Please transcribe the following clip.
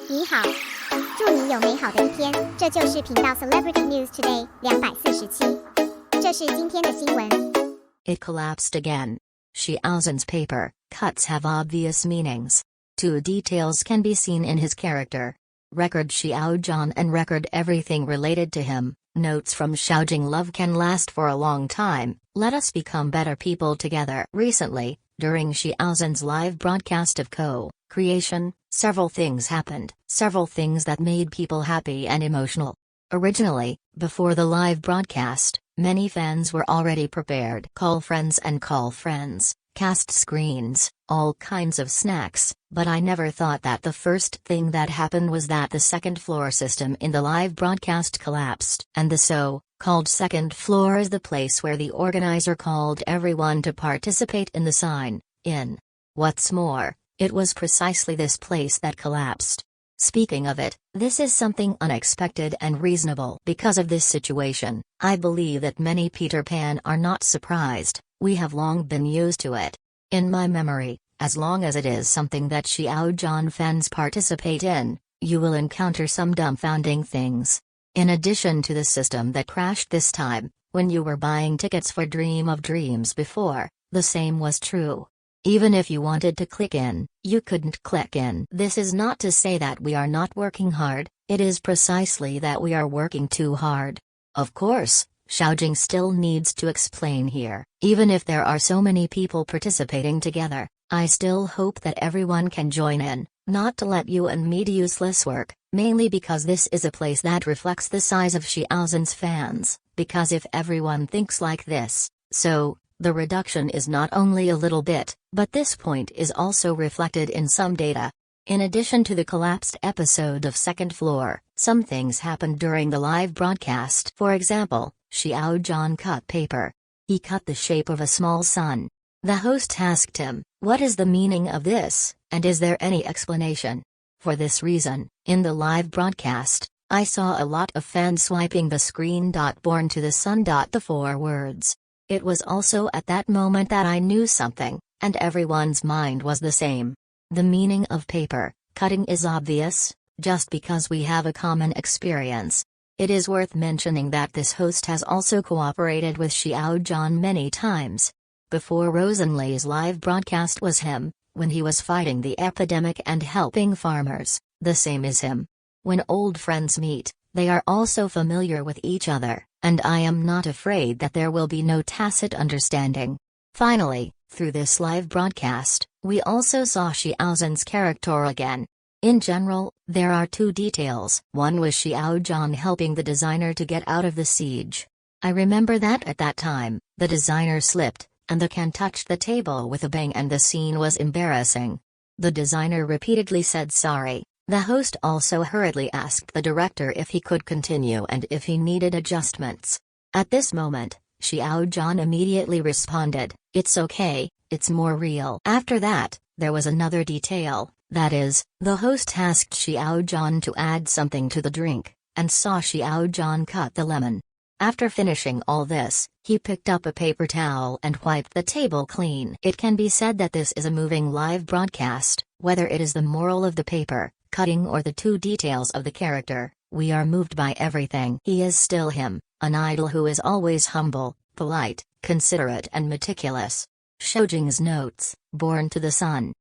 你好，祝你有美好的一天。这就是频道 Celebrity News Today 247。这是今天的新闻。It collapsed again. Xiao Zhan's paper cuts have obvious meanings. Two details can be seen in his character. Record Xiao Zhan and record everything related to him. Notes from Xiaojing Love can last for a long time. Let us become better people together. Recently, during Xiao Zhan's live broadcast of co-creation, several things happened. Several things that made people happy and emotional. Originally, before the live broadcast, many fans were already prepared. Call friends and call friends, cast screens, all kinds of snacks, but I never thought that the first thing that happened was that the second floor system in the live broadcast collapsed. And the so-called second floor is the place where the organizer called everyone to participate in the sign-in. What's more, it was precisely this place that collapsed. Speaking of it, this is something unexpected and reasonable. Because of this situation, I believe that many Peter Pan are not surprised. We have long been used to it. In my memory, as long as it is something that Xiao Zhan fans participate in, you will encounter some dumbfounding things. In addition to the system that crashed this time, when you were buying tickets for Dream of Dreams before, the same was true. Even if you wanted to click in, you couldn't click in. This is not to say that we are not working hard, it is precisely that we are working too hard. Of course, Xiaojing still needs to explain here. Even if there are so many people participating together, I still hope that everyone can join in, not to let you and me do useless work, mainly because this is a place that reflects the size of Xiao Zhan's fans, because if everyone thinks like this, so the reduction is not only a little bit, but this point is also reflected in some data. In addition to the collapsed episode of Second Floor, some things happened during the live broadcast. For example, Xiao Zhan cut paper. He cut the shape of a small sun. The host asked him, "What is the meaning of this, and is there any explanation?" For this reason, in the live broadcast, I saw a lot of fans swiping the screen. Born to the sun. The 4 words. It was also at that moment that I knew something, and everyone's mind was the same. The meaning of paper cutting is obvious, just because we have a common experience. It is worth mentioning that this host has also cooperated with Xiao Zhan many times. Before Rosenlei's live broadcast was him, when he was fighting the epidemic and helping farmers, the same is him. When old friends meet, they are also familiar with each other, and I am not afraid that there will be no tacit understanding. Finally, through this live broadcast, we also saw Xiao Zhan's character again. In general, there are 2 details. One was Xiao Zhan helping the designer to get out of the siege. I remember that at that time, the designer slipped, and the can touched the table with a bang and the scene was embarrassing. The designer repeatedly said sorry. The host also hurriedly asked the director if he could continue and if he needed adjustments. At this moment, Xiao Zhan immediately responded, "It's okay, it's more real." After that, there was another detail, that is, the host asked Xiao Zhan to add something to the drink, and saw Xiao Zhan cut the lemon. After finishing all this, he picked up a paper towel and wiped the table clean. It can be said that this is a moving live broadcast, whether it is the moral of the paper cutting or the 2 details of the character, we are moved by everything. He is still him, an idol who is always humble, polite, considerate and meticulous. Xiaojing's notes, Born to the Sun.